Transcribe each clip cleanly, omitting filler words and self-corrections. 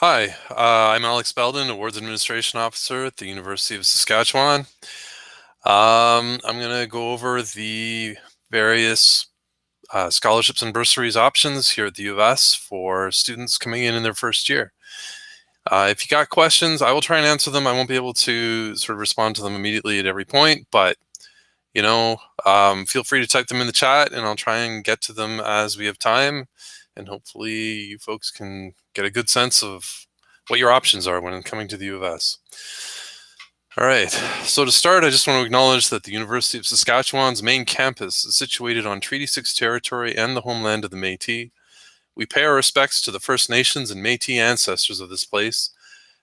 Hi, I'm Alex Belden, Awards Administration Officer at the University of Saskatchewan. I'm going to go over the various scholarships and bursaries options here at the US for students coming in their first year. If you got questions, I will try and answer them. I won't be able to sort of respond to them immediately at every point, but feel free to type them in the chat and I'll try and get to them as we have time. And hopefully you folks can get a good sense of what your options are when coming to the U of S. All right, so to start, I just want to acknowledge that the University of Saskatchewan's main campus is situated on Treaty 6 territory and the homeland of the Métis. We pay our respects to the First Nations and Métis ancestors of this place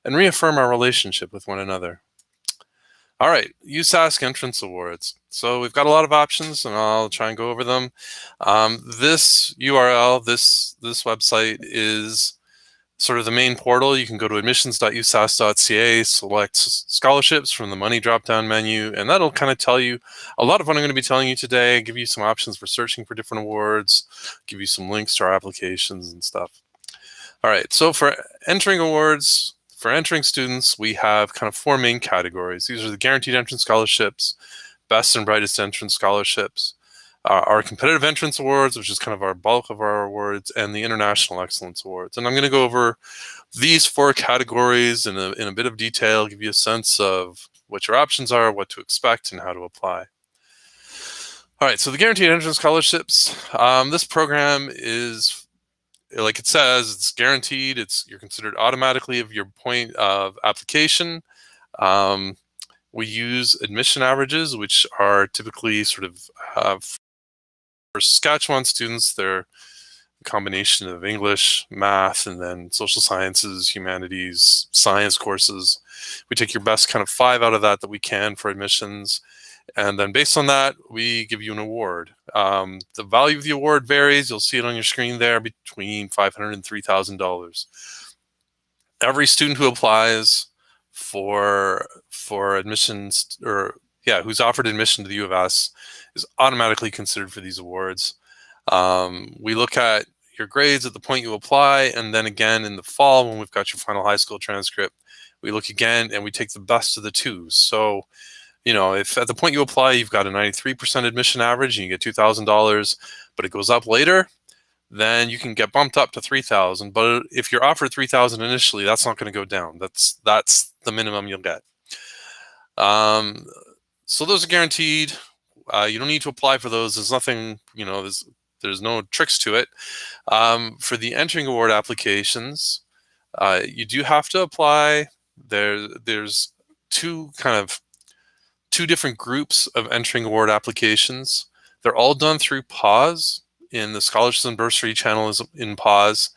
and reaffirm our relationship with one another. All right, USask entrance awards. So we've got a lot of options and I'll try and go over them. This URL, this website is sort of the main portal. You can go to admissions.usask.ca, select scholarships from the money drop-down menu, and that'll kind of tell you a lot of what I'm going to be telling you today, give you some options for searching for different awards, give you some links to our applications and stuff. All right, so for entering awards, for entering students, we have kind of four main categories. These are the guaranteed entrance scholarships, best and brightest entrance scholarships, our competitive entrance awards, which is kind of our bulk of our awards, and the international excellence awards. And I'm going to go over these four categories in a bit of detail, give you a sense of what your options are, what to expect, and how to apply. All right, so the guaranteed entrance scholarships, this program is, like it says, it's guaranteed. You're considered automatically of your point of application. We use admission averages, which are typically sort of for Saskatchewan students, they're a combination of English, math, and then social sciences, humanities, science courses. We take your best kind of 5 out of that we can for admissions. And then based on that, we give you an award. The value of the award varies. You'll see it on your screen there, between $500 and $3,000. Every student who applies for admissions, who's offered admission to the U of S, is automatically considered for these awards. We look at your grades at the point you apply, and then again in the fall when we've got your final high school transcript, we look again and we take the best of the twos. So, if at the point you apply, you've got a 93% admission average and you get $2,000, but it goes up later, then you can get bumped up to $3,000. But if you're offered $3,000 initially, that's not going to go down. That's the minimum you'll get. So those are guaranteed. You don't need to apply for those. There's nothing, there's no tricks to it. For the entering award applications, you do have to apply. There's two different groups of entering award applications. They're all done through PAWS. In the scholarships and bursary channel is in PAWS.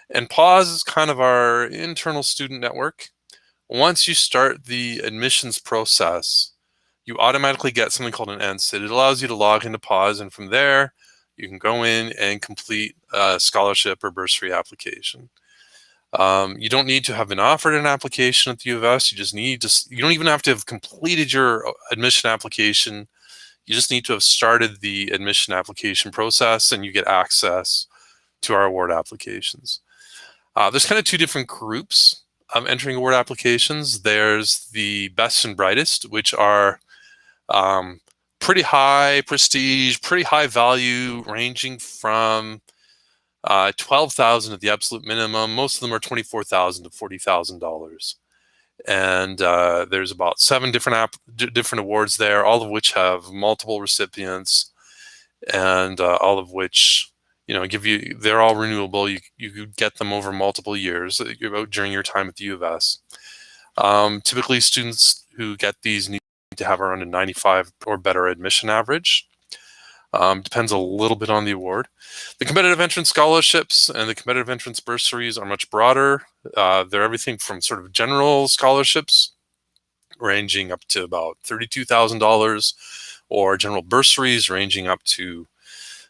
And PAWS is kind of our internal student network. Once you start the admissions process, you automatically get something called an NSID. It allows you to log into PAWS, and from there, you can go in and complete a scholarship or bursary application. You don't need to have been offered an application at the U of S. You don't even have to have completed your admission application. You just need to have started the admission application process and you get access to our award applications. There's kind of two different groups of entering award applications. There's the best and brightest, which are pretty high prestige, pretty high value, ranging from $12,000 at the absolute minimum. Most of them are $24,000 to $40,000. And there's about 7 different awards there, all of which have multiple recipients, and all of which they're all renewable. You could get them over multiple years during your time at the U of S. Typically, students who get these need to have around a 95 or better admission average. Depends a little bit on the award. The competitive entrance scholarships and the competitive entrance bursaries are much broader. They're everything from sort of general scholarships, ranging up to about $32,000, or general bursaries ranging up to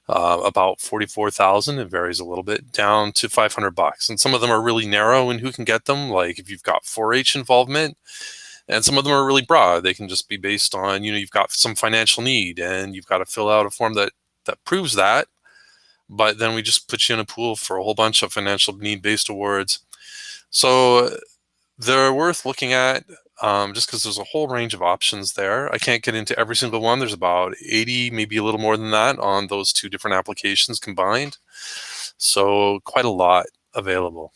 about $44,000. It varies a little bit, down to $500. And some of them are really narrow in who can get them, like if you've got 4-H involvement. And some of them are really broad. They can just be based on, you've got some financial need and you've got to fill out a form that proves that. But then we just put you in a pool for a whole bunch of financial need-based awards. So they're worth looking at, just because there's a whole range of options there. I can't get into every single one. There's about 80, maybe a little more than that on those two different applications combined. So quite a lot available.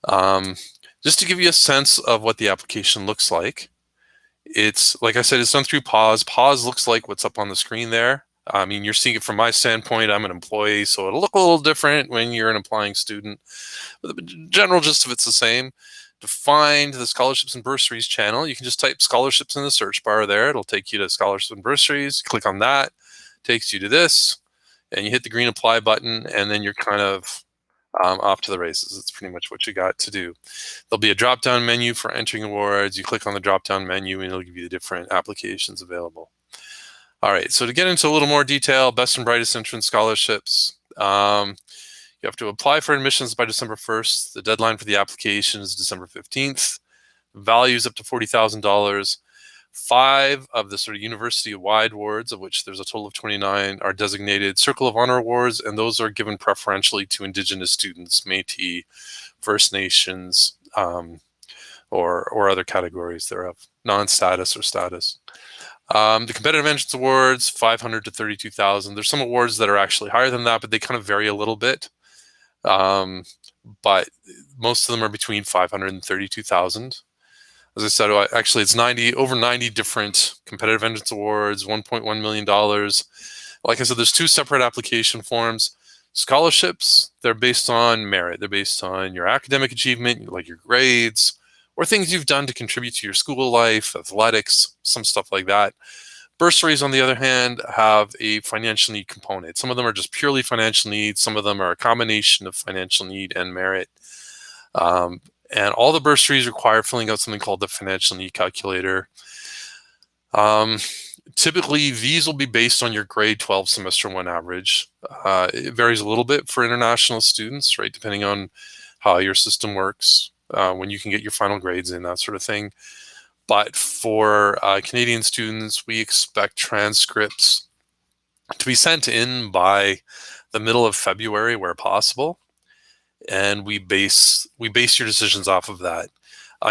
Um, just to give you a sense of what the application looks like, it's, like I said, it's done through Pause. Pause looks like what's up on the screen there. I mean, you're seeing it from my standpoint. I'm an employee, so it'll look a little different when you're an applying student. But the general gist of it's the same. To find the scholarships and bursaries channel, you can just type scholarships in the search bar there. It'll take you to scholarships and bursaries. Click on that, takes you to this, and you hit the green apply button, and then you're kind of off to the races. It's pretty much what you got to do. There'll be a drop-down menu for entering awards. You click on the drop-down menu, and it'll give you the different applications available. All right, so to get into a little more detail, best and brightest entrance scholarships. You have to apply for admissions by December 1st. The deadline for the application is December 15th. Values up to $40,000. 5 of the sort of university-wide awards, of which there's a total of 29, are designated Circle of Honor awards, and those are given preferentially to Indigenous students, Métis, First Nations, or other categories thereof, non-status or status. The competitive entrance awards, 500 to 32,000. There's some awards that are actually higher than that, but they kind of vary a little bit. But most of them are between 500 and 32,000. As I said, actually it's over 90 different competitive entrance awards, $1.1 million. Like I said, there's 2 separate application forms. Scholarships, they're based on merit. They're based on your academic achievement, like your grades, or things you've done to contribute to your school life, athletics, some stuff like that. Bursaries, on the other hand, have a financial need component. Some of them are just purely financial need. Some of them are a combination of financial need and merit. And all the bursaries require filling out something called the financial need calculator. Typically, these will be based on your grade 12 semester 1 average. It varies a little bit for international students, right, depending on how your system works, when you can get your final grades in, that sort of thing. But for Canadian students, we expect transcripts to be sent in by the middle of February where possible. And we base your decisions off of that.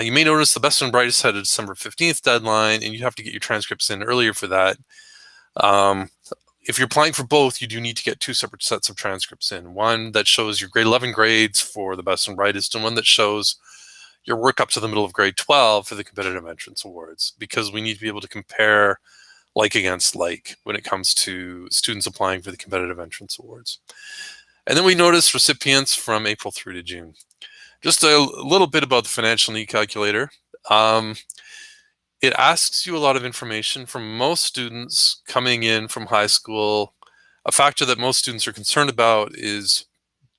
You may notice the best and brightest had a December 15th deadline, and you have to get your transcripts in earlier for that. If you're applying for both, you do need to get 2 separate sets of transcripts in. One that shows your grade 11 grades for the best and brightest, and one that shows your work up to the middle of grade 12 for the competitive entrance awards, because we need to be able to compare like against like when it comes to students applying for the competitive entrance awards. And then we notice recipients from April through to June. Just a little bit about the financial need calculator. It asks you a lot of information. From most students coming in from high school, a factor that most students are concerned about is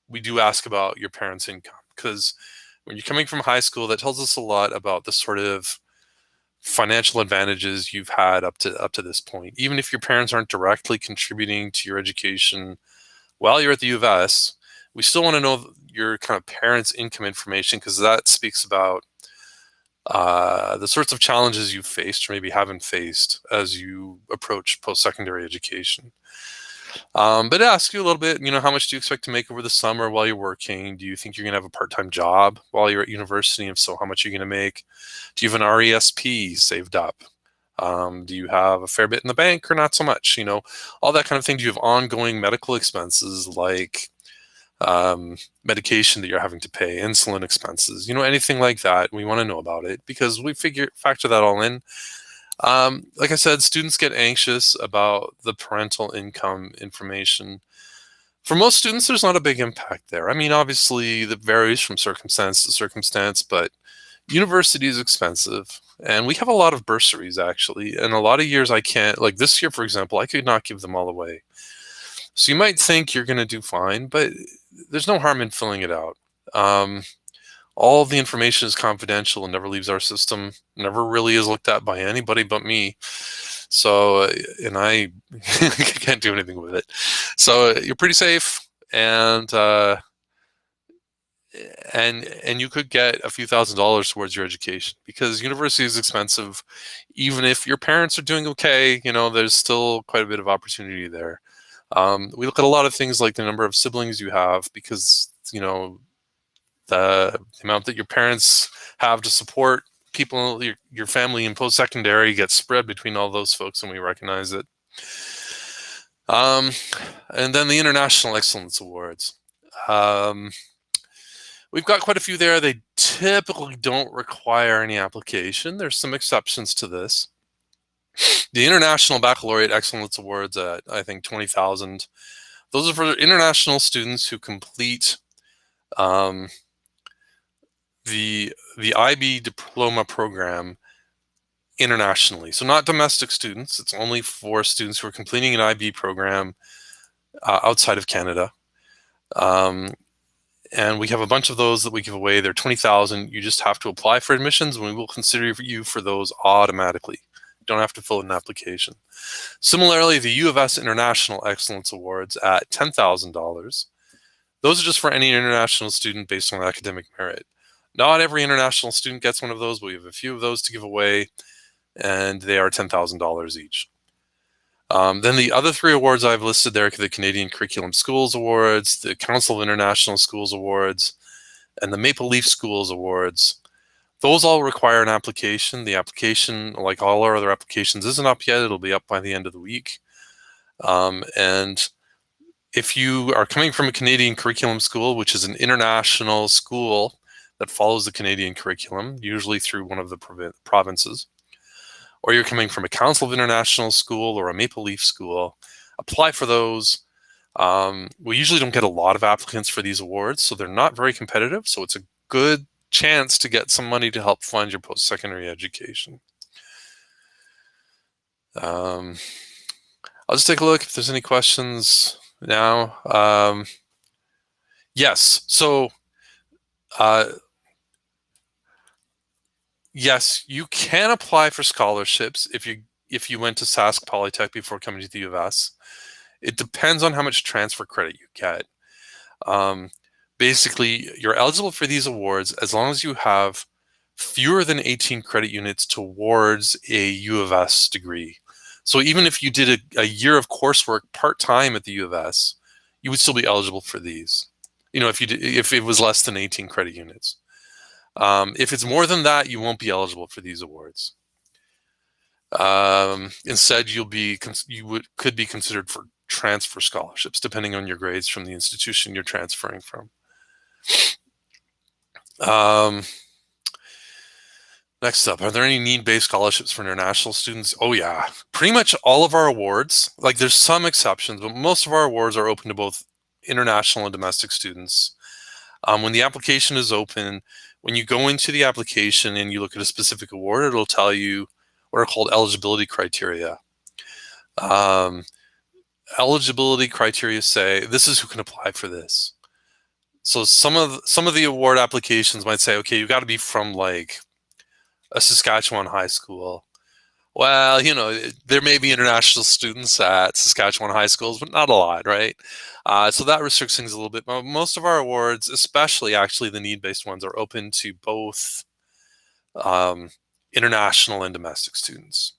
we do ask about your parents' income, because when you're coming from high school, that tells us a lot about the sort of financial advantages you've had up to this point. Even if your parents aren't directly contributing to your education while you're at the U of S, we still want to know your kind of parents' income information, because that speaks about the sorts of challenges you've faced or maybe haven't faced as you approach post-secondary education. But it asks you a little bit, how much do you expect to make over the summer while you're working? Do you think you're going to have a part-time job while you're at university? If so, how much are you going to make? Do you have an RESP saved up? Do you have a fair bit in the bank or not so much? All that kind of thing. Do you have ongoing medical expenses like medication that you're having to pay, insulin expenses, anything like that? We want to know about it because we factor that all in. Like I said, students get anxious about the parental income information. For most students, there's not a big impact there. I mean, obviously, that varies from circumstance to circumstance, but university is expensive. And we have a lot of bursaries, actually. And a lot of years I can't, like this year, for example, I could not give them all away. So you might think you're going to do fine, but there's no harm in filling it out. All of the information is confidential and never leaves our system, never really is looked at by anybody but me. So, and I can't do anything with it. So you're pretty safe, and you could get a few $1,000s towards your education, because university is expensive. Even if your parents are doing okay, there's still quite a bit of opportunity there. We look at a lot of things like the number of siblings you have, because, The amount that your parents have to support people, your family in post-secondary gets spread between all those folks, and we recognize it. And then the International Excellence Awards. We've got quite a few there. They typically don't require any application. There's some exceptions to this. The International Baccalaureate Excellence Awards at, I think, 20,000. Those are for international students who complete the IB diploma program internationally. So not domestic students. It's only for students who are completing an IB program outside of Canada. And we have a bunch of those that we give away. They're 20,000. You just have to apply for admissions, and we will consider you for those automatically. You don't have to fill out an application. Similarly, the U of S International Excellence Awards at $10,000. Those are just for any international student based on academic merit. Not every international student gets one of those, but we have a few of those to give away, and they are $10,000 each. Then the other three awards I've listed there are the Canadian Curriculum Schools Awards, the Council of International Schools Awards, and the Maple Leaf Schools Awards. Those all require an application. The application, like all our other applications, isn't up yet. It'll be up by the end of the week. And if you are coming from a Canadian curriculum school, which is an international school that follows the Canadian curriculum, usually through one of the provinces, or you're coming from a Council of International School or a Maple Leaf School, apply for those. We usually don't get a lot of applicants for these awards, so they're not very competitive. So it's a good chance to get some money to help fund your post-secondary education. I'll just take a look if there's any questions now. Yes, so yes, you can apply for scholarships if you went to Sask Polytech before coming to the U of S. It depends on how much transfer credit you get. Basically, you're eligible for these awards as long as you have fewer than 18 credit units towards a U of S degree. So even if you did a year of coursework part-time at the U of S, you would still be eligible for these. You know, if it was less than 18 credit units. If it's more than that, you won't be eligible for these awards. Instead, could be considered for transfer scholarships, depending on your grades from the institution you're transferring from. Next up, are there any need-based scholarships for international students? Oh yeah, pretty much all of our awards, like there's some exceptions, but most of our awards are open to both international and domestic students. When the application is open, when you go into the application and you look at a specific award, it'll tell you what are called eligibility criteria. Eligibility criteria say this is who can apply for this. So some of the award applications might say, okay, you've got to be from like a Saskatchewan high school. Well, you know, there may be international students at Saskatchewan high schools, but not a lot, right? So that restricts things a little bit. Most of our awards, especially actually the need-based ones, are open to both international and domestic students.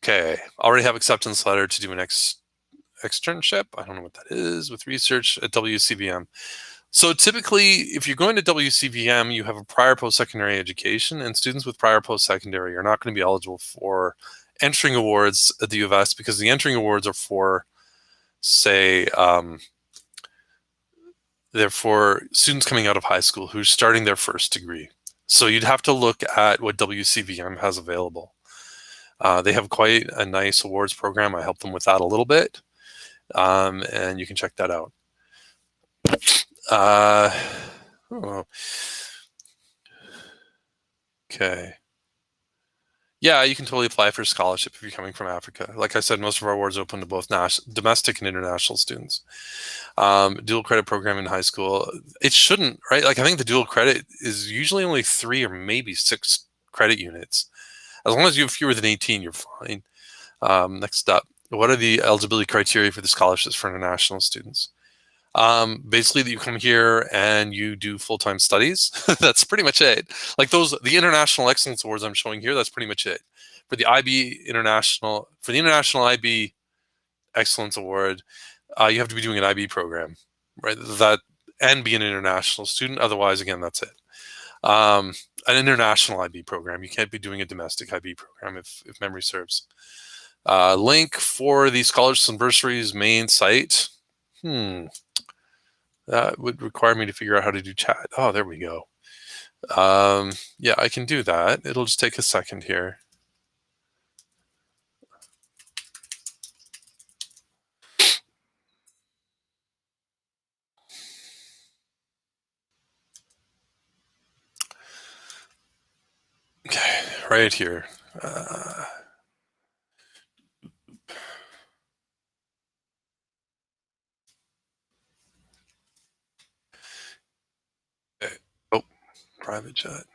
Okay, already have acceptance letter to do an externship. I don't know what that is with research at WCBM. So typically, if you're going to WCBM, you have a prior post-secondary education, and students with prior post-secondary are not going to be eligible for entering awards at the U of S because the entering awards are for, say, they're for students coming out of high school who's starting their first degree. So you'd have to look at what WCBM has available. They have quite a nice awards program. I helped them with that a little bit, and you can check that out. Okay. Yeah, you can totally apply for a scholarship if you're coming from Africa. Like I said, most of our awards are open to both domestic and international students. Dual credit program in high school, it shouldn't, right? Like I think the dual credit is usually only 3 or maybe 6 credit units. As long as you have fewer than 18, you're fine. Next up, what are the eligibility criteria for the scholarships for international students? Basically that you come here and you do full-time studies. That's pretty much it. Like the International Excellence Awards I'm showing here, that's pretty much it. For the International IB Excellence Award, you have to be doing an IB program, right? That and be an international student. Otherwise, again, that's it. Um, an international IB program. You can't be doing a domestic IB program if memory serves. Link for the scholarships and bursaries main site. That would require me to figure out how to do chat. Oh, there we go. Yeah, I can do that. It'll just take a second here. Okay, right here. Okay. Oh, private chat. At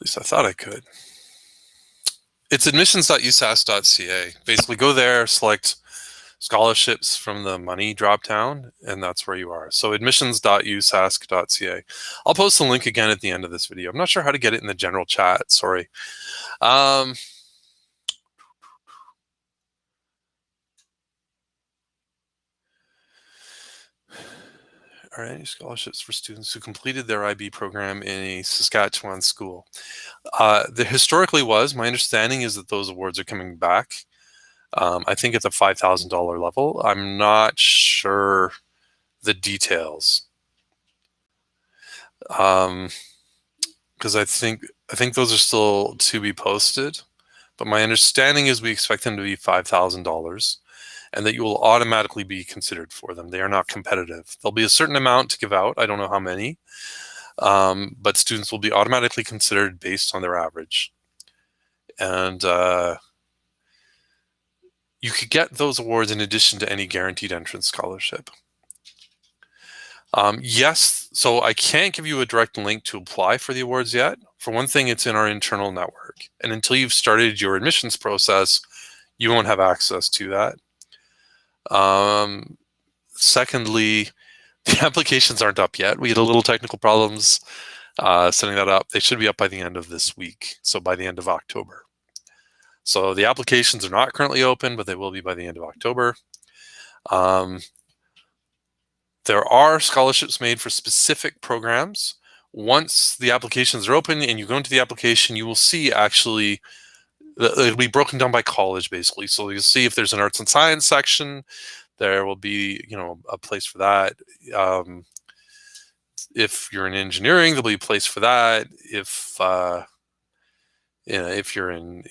least I thought I could. It's admissions.usask.ca. Basically, go there, select scholarships from the money drop down, and that's where you are. So admissions.usask.ca. I'll post the link again at the end of this video. I'm not sure how to get it in the general chat. Sorry. All right, scholarships for students who completed their IB program in a Saskatchewan school. There historically was, my understanding is that those awards are coming back. I think at the $5,000 level. I'm not sure the details. Because I think those are still to be posted. But my understanding is we expect them to be $5,000 and that you will automatically be considered for them. They are not competitive. There'll be a certain amount to give out. I don't know how many, but students will be automatically considered based on their average. And you could get those awards in addition to any guaranteed entrance scholarship. Yes, so I can't give you a direct link to apply for the awards yet. For one thing, it's in our internal network. And until you've started your admissions process, you won't have access to that. Secondly, the applications aren't up yet. We had a little technical problems setting that up. They should be up by the end of this week, so by the end of October. So the applications are not currently open, but they will be by the end of October. There are scholarships made for specific programs. Once the applications are open and you go into the application, you will see actually it'll be broken down by college basically. So you'll see if there's an arts and science section, there will be a place for that. If you're in engineering, there'll be a place for that. If you're in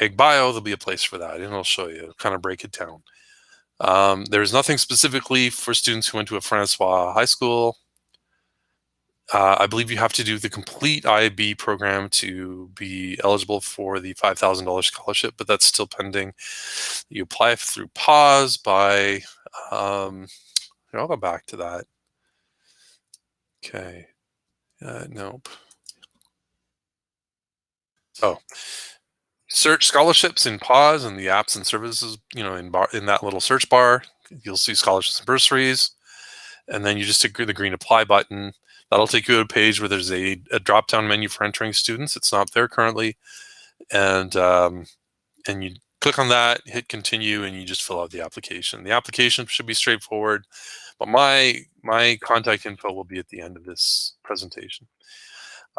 ag bio, there'll be a place for that, and I'll show you, kind of break it down. There's nothing specifically for students who went to a Francois high school. I believe you have to do the complete IB program to be eligible for the $5,000 scholarship, but that's still pending. You apply through pause by, I'll go back to that. Okay, nope. Oh, search scholarships in pause and the apps and services, in that little search bar, you'll see scholarships and bursaries. And then you just hit the green apply button. That'll take you to a page where there's a drop-down menu for entering students. It's not there currently. And you click on that, hit continue, and you just fill out the application. The application should be straightforward, but my contact info will be at the end of this presentation.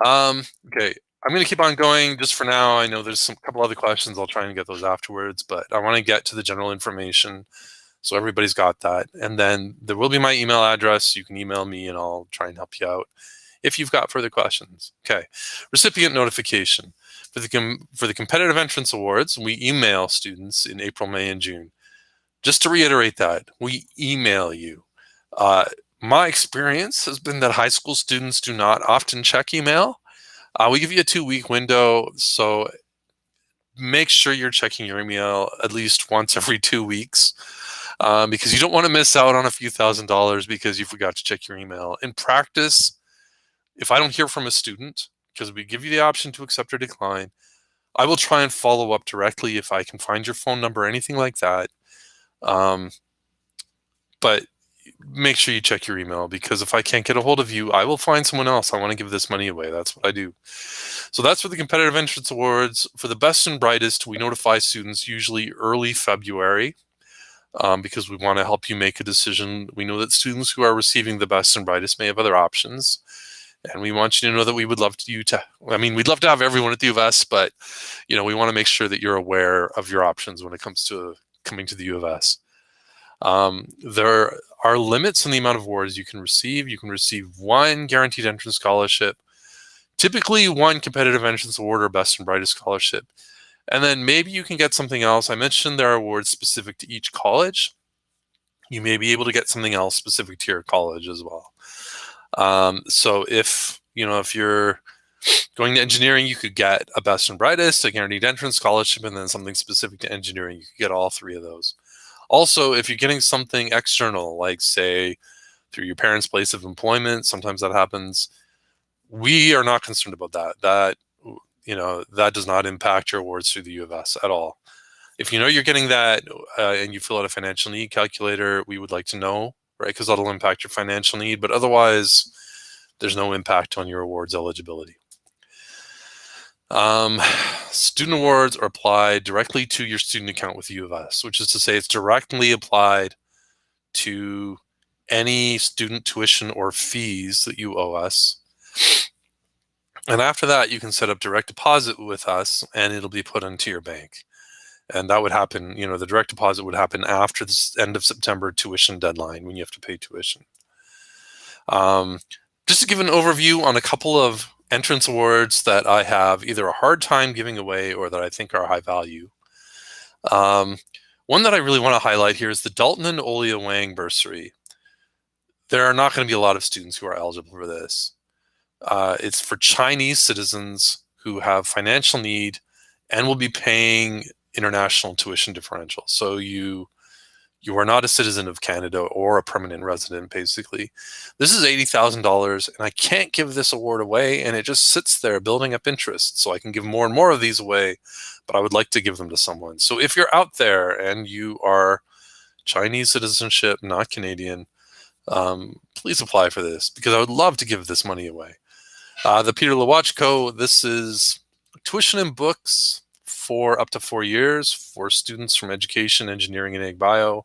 Okay, I'm going to keep on going just for now. I know there's a couple other questions. I'll try and get those afterwards, but I want to get to the general information. So everybody's got that. And then there will be my email address. You can email me and I'll try and help you out if you've got further questions. Okay, recipient notification. For the competitive entrance awards, we email students in April, May, and June. Just to reiterate that, we email you. My experience has been that high school students do not often check email. We give you a 2-week window, so make sure you're checking your email at least once every 2 weeks. Because you don't want to miss out on a few $1,000s because you forgot to check your email. In practice, if I don't hear from a student, because we give you the option to accept or decline, I will try and follow up directly if I can find your phone number, anything like that. But make sure you check your email, because if I can't get a hold of you, I will find someone else. I want to give this money away. That's what I do. So that's for the competitive entrance awards. For the best and brightest, we notify students usually early February, because we want to help you make a decision. We know that students who are receiving the best and brightest may have other options. And we want you to know that we would love we'd love to have everyone at the U of S, but we want to make sure that you're aware of your options when it comes to coming to the U of S. There are limits on the amount of awards you can receive. You can receive one guaranteed entrance scholarship, typically one competitive entrance award or best and brightest scholarship. And then maybe you can get something else. I mentioned there are awards specific to each college. You may be able to get something else specific to your college as well. So if you're going to engineering, you could get a best and brightest, a guaranteed entrance scholarship, and then something specific to engineering. You could get all three of those. Also, if you're getting something external, like say through your parents' place of employment, sometimes that happens. We are not concerned about that. That does not impact your awards through the U of S at all. If you know you're getting that and you fill out a financial need calculator, we would like to know, right? Because that'll impact your financial need. But otherwise, there's no impact on your awards eligibility. Student awards are applied directly to your student account with U of S, which is to say it's directly applied to any student tuition or fees that you owe us. And after that, you can set up direct deposit with us and it'll be put into your bank. And that would happen, the direct deposit would happen after the end of September tuition deadline when you have to pay tuition. Just to give an overview on a couple of entrance awards that I have either a hard time giving away or that I think are high value. One that I really want to highlight here is the Dalton and Olia Wang Bursary. There are not going to be a lot of students who are eligible for this. It's for Chinese citizens who have financial need and will be paying international tuition differential. So you are not a citizen of Canada or a permanent resident, basically. This is $80,000, and I can't give this award away, and it just sits there building up interest. So I can give more and more of these away, but I would like to give them to someone. So if you're out there and you are Chinese citizenship, not Canadian, please apply for this, because I would love to give this money away. The Peter Lawachko, this is tuition and books for up to 4 years for students from education, engineering, and ag bio.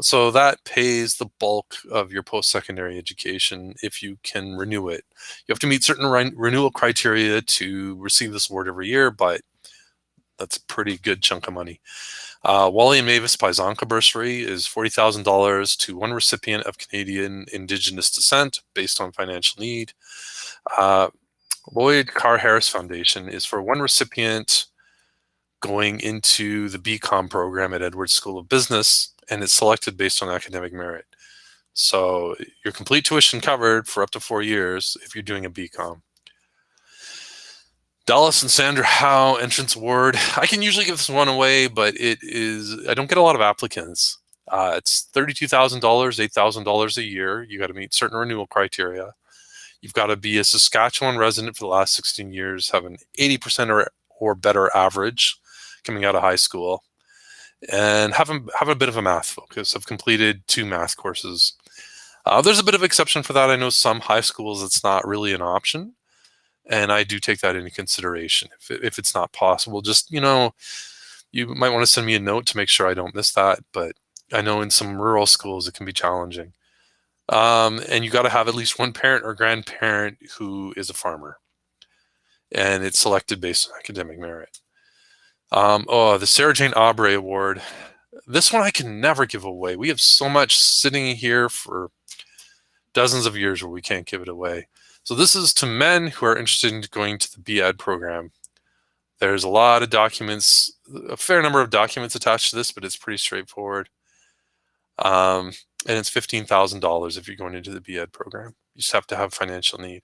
So that pays the bulk of your post-secondary education if you can renew it. You have to meet certain renewal criteria to receive this award every year, but that's a pretty good chunk of money. Wally and Mavis Paisanka Bursary is $40,000 to one recipient of Canadian Indigenous descent based on financial need. Lloyd Carr Harris Foundation is for one recipient going into the BCom program at Edwards School of Business, and it's selected based on academic merit. So your complete tuition covered for up to 4 years if you're doing a BCom. Dallas and Sandra Howe Entrance Award. I can usually give this one away, but I don't get a lot of applicants. It's $32,000, $8,000 a year. You got to meet certain renewal criteria. You've got to be a Saskatchewan resident for the last 16 years, have an 80% or better average coming out of high school, and have a bit of a math focus. I've completed 2 math courses. There's a bit of exception for that. I know some high schools it's not really an option, and I do take that into consideration if it's not possible. Just, you might want to send me a note to make sure I don't miss that, but I know in some rural schools it can be challenging. And you got to have at least one parent or grandparent who is a farmer, and it's selected based on academic merit. The Sarah Jane Aubrey Award. This one I can never give away. We have so much sitting here for dozens of years where we can't give it away. So this is to men who are interested in going to the BEd program. There's a lot of documents, a fair number of documents attached to this, but it's pretty straightforward. And it's $15,000 if you're going into the BEd program. You just have to have financial need.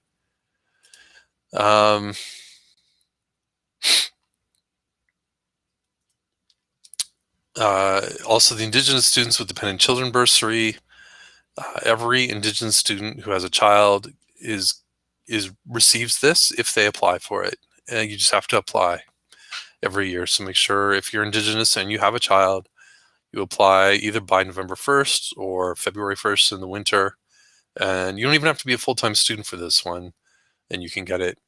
Also, the Indigenous Students with Dependent Children Bursary. Every Indigenous student who has a child receives this if they apply for it. And you just have to apply every year. So make sure if you're Indigenous and you have a child, You apply either by November 1st or February 1st in the winter. And you don't even have to be a full-time student for this one, and you can get it.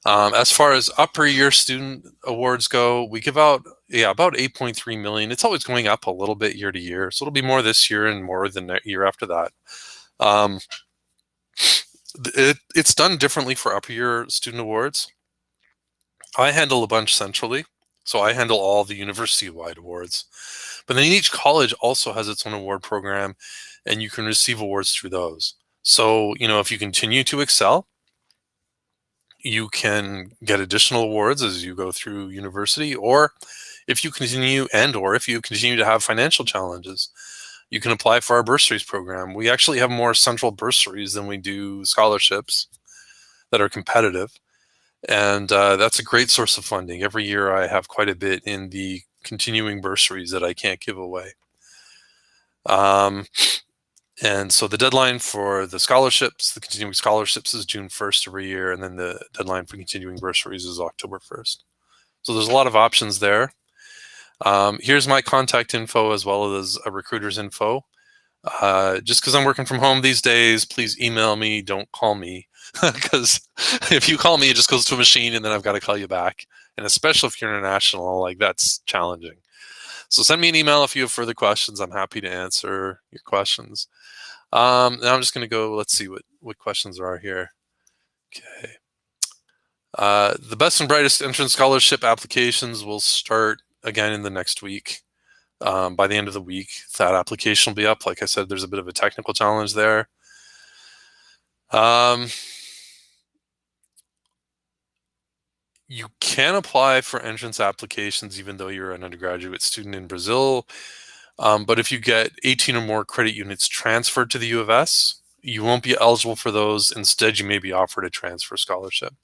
As far as upper year student awards go, we give out about 8.3 million. It's always going up a little bit year to year, so it'll be more this year and more the year after that. Um, it's done differently for upper year student awards. I handle a bunch centrally, so I handle all the university-wide awards. But then each college also has its own award program, and you can receive awards through those. So, if you continue to excel, you can get additional awards as you go through university, or if you continue to have financial challenges, you can apply for our bursaries program. We actually have more central bursaries than we do scholarships that are competitive. And that's a great source of funding. Every year I have quite a bit in the continuing bursaries that I can't give away. And so the deadline for the continuing scholarships is June 1st every year, and then the deadline for continuing bursaries is October 1st. So there's a lot of options there. Here's my contact info as well as a recruiter's info. Just because I'm working from home these days, please email me, don't call me. Because if you call me, it just goes to a machine and then I've got to call you back. And especially if you're international, that's challenging. So send me an email if you have further questions. I'm happy to answer your questions. Now I'm just going to go, let's see what questions there are here. Okay. The best and brightest entrance scholarship applications will start again in the next week. By the end of the week, that application will be up. Like I said, there's a bit of a technical challenge there. You can apply for entrance applications even though you're an undergraduate student in Brazil. But if you get 18 or more credit units transferred to the U of S, you won't be eligible for those. Instead, you may be offered a transfer scholarship.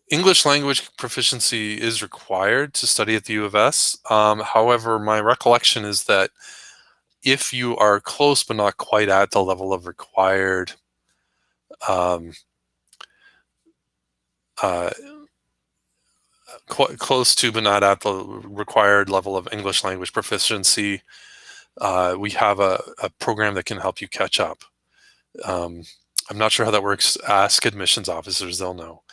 English language proficiency is required to study at the U of S. However, my recollection is that if you are close but not quite at the level of required close to but not at the required level of English language proficiency, we have a program that can help you catch up. I'm not sure how that works. Ask admissions officers, they'll know.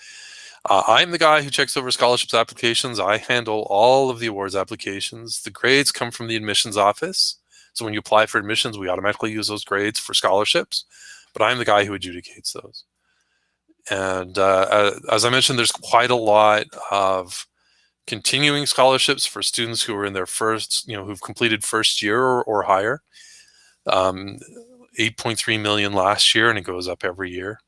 I'm the guy who checks over scholarships applications. I handle all of the awards applications. The grades come from the admissions office. So when you apply for admissions, we automatically use those grades for scholarships. But I'm the guy who adjudicates those. And as I mentioned, there's quite a lot of continuing scholarships for students who are in their first, who've completed first year or higher. 8.3 million last year, and it goes up every year.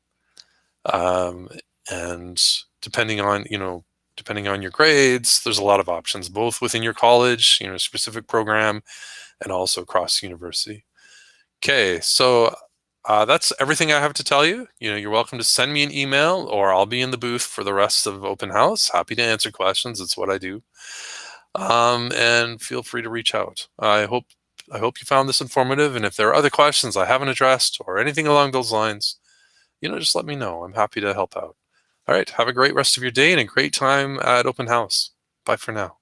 And depending on your grades, there's a lot of options, both within your college, specific program, and also across the university. Okay, so that's everything I have to tell you. You're welcome to send me an email, or I'll be in the booth for the rest of open house. Happy to answer questions. It's what I do. And feel free to reach out. I hope you found this informative. And if there are other questions I haven't addressed or anything along those lines, just let me know. I'm happy to help out. All right. Have a great rest of your day and a great time at open house. Bye for now.